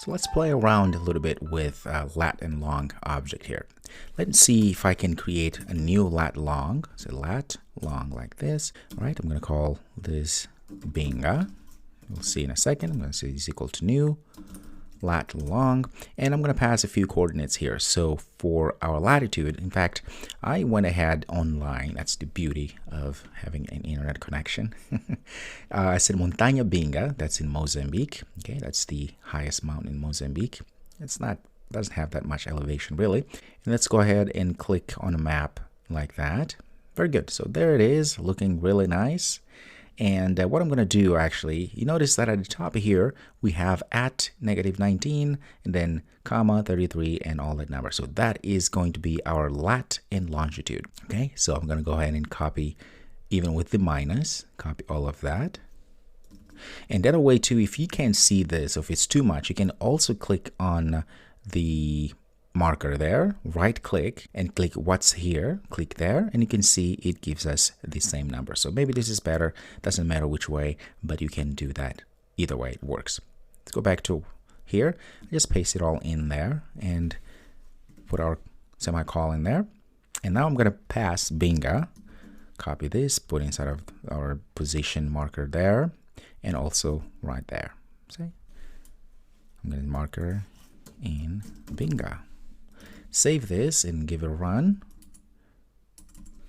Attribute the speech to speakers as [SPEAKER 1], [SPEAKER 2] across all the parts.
[SPEAKER 1] So let's play around a little bit with lat and long object here. Let's see if I can create a new lat long. So lat long like this. All right, I'm going to call this binga. We'll see in a second. I'm going to say is equal to new lat long, and I'm going to pass a few coordinates here. So for our latitude, in fact, I went ahead online. That's the beauty of having an internet connection. I said Montanha Binga. That's in Mozambique. Okay, that's the highest mountain in Mozambique. Doesn't have that much elevation really. And let's go ahead and click on a map like that. Very good. So there it is, looking really nice. And what I'm going to do, actually, you notice that at the top here, we have at -19 and then comma 33 and all that number. So that is going to be our lat and longitude. Okay, so I'm going to go ahead and copy, even with the minus, copy all of that. And the other way too, if you can't see this, if it's too much, you can also click on the marker there, right click and click what's here, click there, and you can see it gives us the same number. So maybe this is better, doesn't matter which way, but you can do that either way, it works. Let's go back to here, just paste it all in there and put our semicolon there. And now I'm going to pass binga, copy this, put inside of our position marker there, and also right there. See, I'm going to marker in binga. Save this and give it a run.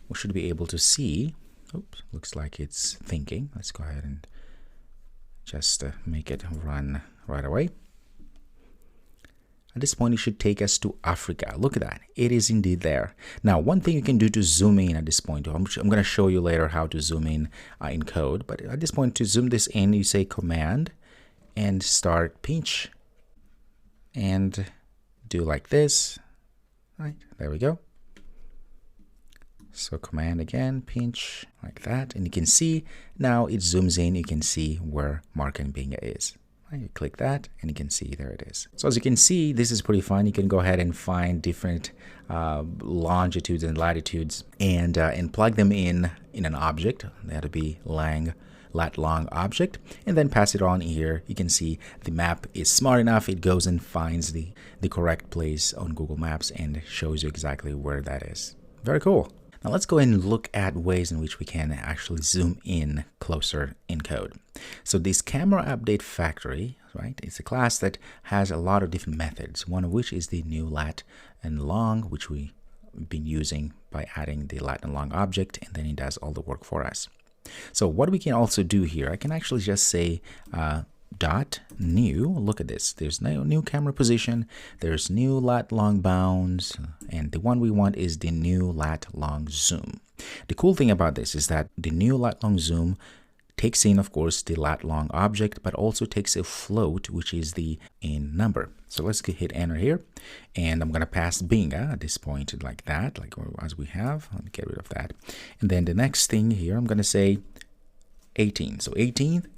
[SPEAKER 1] We should be able to see. Oops, looks like it's thinking. Let's go ahead and just make it run right away. At this point, it should take us to Africa. Look at that. It is indeed there. Now, one thing you can do to zoom in at this point, I'm going to show you later how to zoom in code. But at this point, to zoom this in, you say command and start pinch and do like this. Right, there we go. So command again, pinch like that, and you can see now it zooms in. You can see where Marken Binga is. Right, you click that, and you can see there it is. So as you can see, this is pretty fun. You can go ahead and find different longitudes and latitudes and plug them in an object. That'll be lat long object, and then pass it on here. You can see the map is smart enough. It goes and finds the correct place on Google Maps and shows you exactly where that is. Very cool. Now let's go and look at ways in which we can actually zoom in closer in code. So this camera update factory, right? It's a class that has a lot of different methods, one of which is the new lat and long, which we've been using by adding the lat and long object, and then it does all the work for us. So what we can also do here, I can actually just say dot new. Look at this. There's no new camera position. There's new lat long bounds, and the one we want is the new lat long zoom. The cool thing about this is that the new lat long zoom takes in, of course, the lat long object, but also takes a float, which is the in number. So let's hit enter here, and I'm going to pass binga at this point like that, like as we have. Let me get rid of that. And then the next thing here, I'm going to say 18. So 18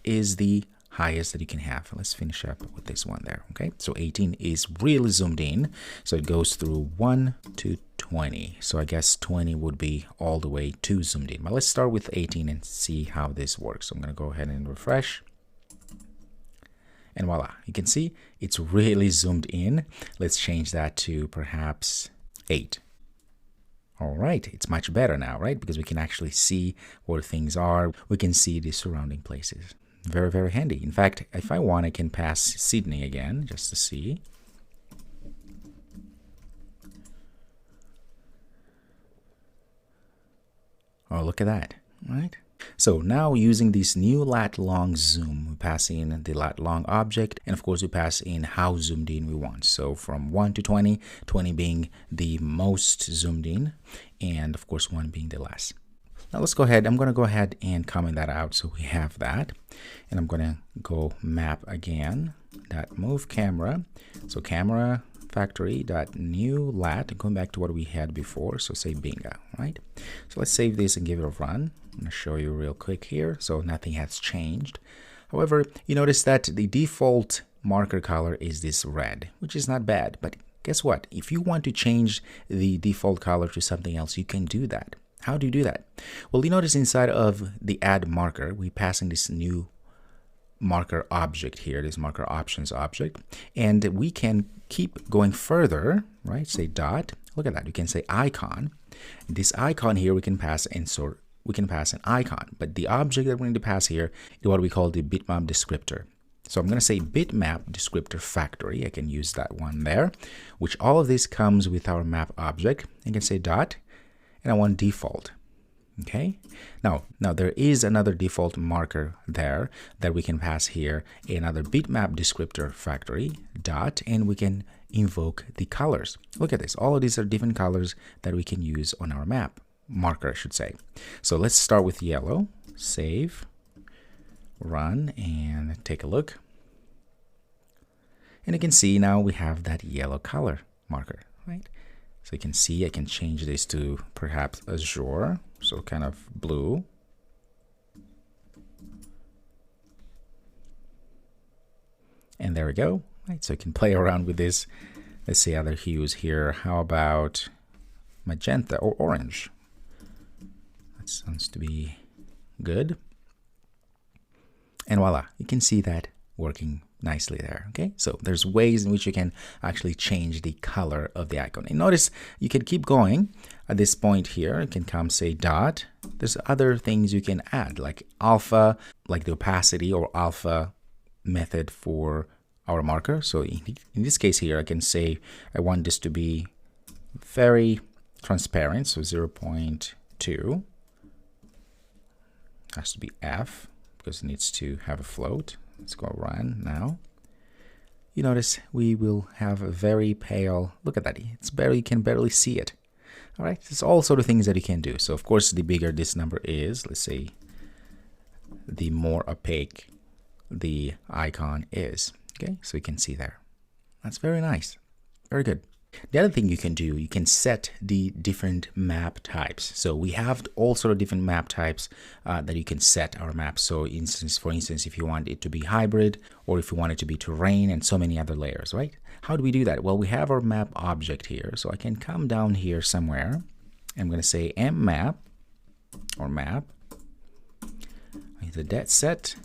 [SPEAKER 1] is the highest that you can have. Let's finish up with this one there. Okay, so 18 is really zoomed in, so it goes through 1 to 20. So I guess 20 would be all the way to zoomed in, but let's start with 18 and see how this works. So I'm going to go ahead and refresh, and voila, you can see it's really zoomed in. Let's change that to perhaps 8. All right, it's much better now, right? Because we can actually see where things are. We can see the surrounding places. Very, very handy. In fact, if I want, I can pass Sydney again just to see. Oh, look at that, right? So now using this new lat long zoom, we pass in the lat long object, and of course we pass in how zoomed in we want. So from 1 to 20, 20 being the most zoomed in, and of course 1 being the less. Now let's go ahead. I'm going to go ahead and comment that out so we have that. And I'm going to go map again, that move camera. So camera factory dot new lat, going back to what we had before. So say binga, right? So let's save this and give it a run. I'm going to show you real quick here. So nothing has changed. However, you notice that the default marker color is this red, which is not bad. But guess what? If you want to change the default color to something else, you can do that. How do you do that? Well, you notice inside of the add marker, we pass in this new marker object here, this marker options object, and we can keep going further, right? Say dot. Look at that. You can say icon. This icon here we can pass insert. We can pass an icon, but the object that we're going to pass here is what we call the bitmap descriptor. So I'm going to say bitmap descriptor factory. I can use that one there, which all of this comes with our map object. I can say dot, and I want default. Okay. Now there is another default marker there that we can pass here, another bitmap descriptor factory dot, and we can invoke the colors. Look at this. All of these are different colors that we can use on our map marker, I should say. So let's start with yellow. Save, run, and take a look. And you can see now we have that yellow color marker, right? So you can see I can change this to perhaps azure, so kind of blue. And there we go, right? So you can play around with this. Let's see other hues here. How about magenta or orange? That sounds to be good. And voila, you can see that working nicely there. Okay, so there's ways in which you can actually change the color of the icon. And notice you can keep going at this point here. You can come say dot. There's other things you can add, like alpha, like the opacity or alpha method for our marker. So in this case here, I can say I want this to be very transparent, so 0.2 has to be F because it needs to have a float. Let's go run now. You notice we will have a very pale, look at that, it's barely, you can barely see it. All right, it's all sort of things that you can do. So of course, the bigger this number is, let's say, the more opaque the icon is. Okay, so you can see there. That's very nice, very good. The other thing you can do, you can set the different map types. So we have all sort of different map types that you can set our maps. So for instance, if you want it to be hybrid, or if you want it to be terrain, and so many other layers, right? How do we do that? Well, we have our map object here. So I can come down here somewhere. I'm going to say mmap or map. The that set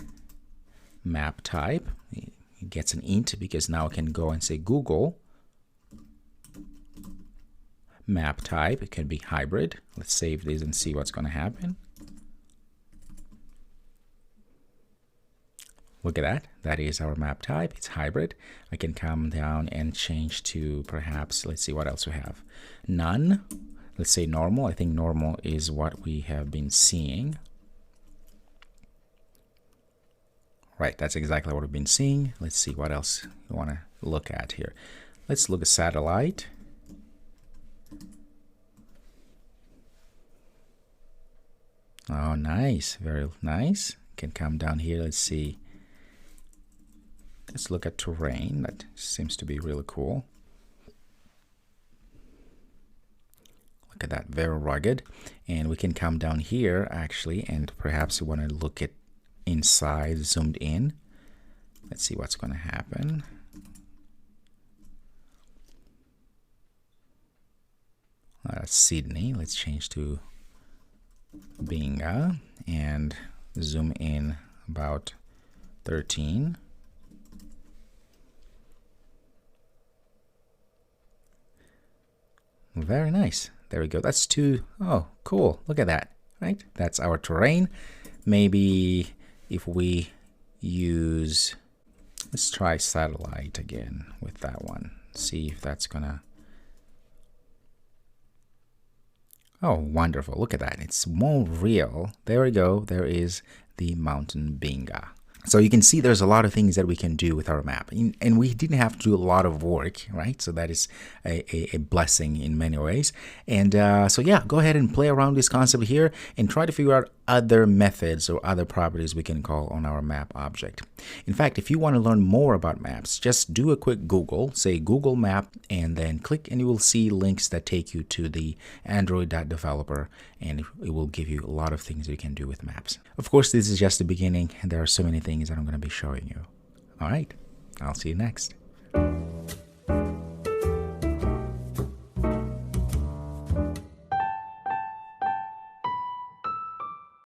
[SPEAKER 1] map type. It gets an int because now I can go and say Google map type. It can be hybrid. Let's save this and see what's going to happen. Look at that. That is our map type. It's hybrid. I can come down and change to perhaps, let's see what else we have. None. Let's say normal. I think normal is what we have been seeing. Right, that's exactly what we've been seeing. Let's see what else you want to look at here. Let's look at satellite. Oh, nice, very nice. Can come down here. Let's see. Let's look at terrain. That seems to be really cool. Look at that, very rugged. And we can come down here actually, and perhaps we want to look at inside, zoomed in. Let's see what's going to happen. Sydney. Let's change to Binga and zoom in about 13. Very nice. There we go. That's two. Oh, cool. Look at that. Right? That's our terrain. Maybe if we use, let's try satellite again with that one. See if that's gonna. Oh, wonderful. Look at that. It's more real. There we go. There is the mountain Binga. So you can see there's a lot of things that we can do with our map. And we didn't have to do a lot of work, right? So that is a blessing in many ways. And so yeah, go ahead and play around this concept here and try to figure out other methods or other properties we can call on our map object. In fact, if you want to learn more about maps, just do a quick Google, say Google Map, and then click and you will see links that take you to the Android.developer, and it will give you a lot of things you can do with maps. Of course, this is just the beginning, and there are so many things that I'm going to be showing you. All right, I'll see you next.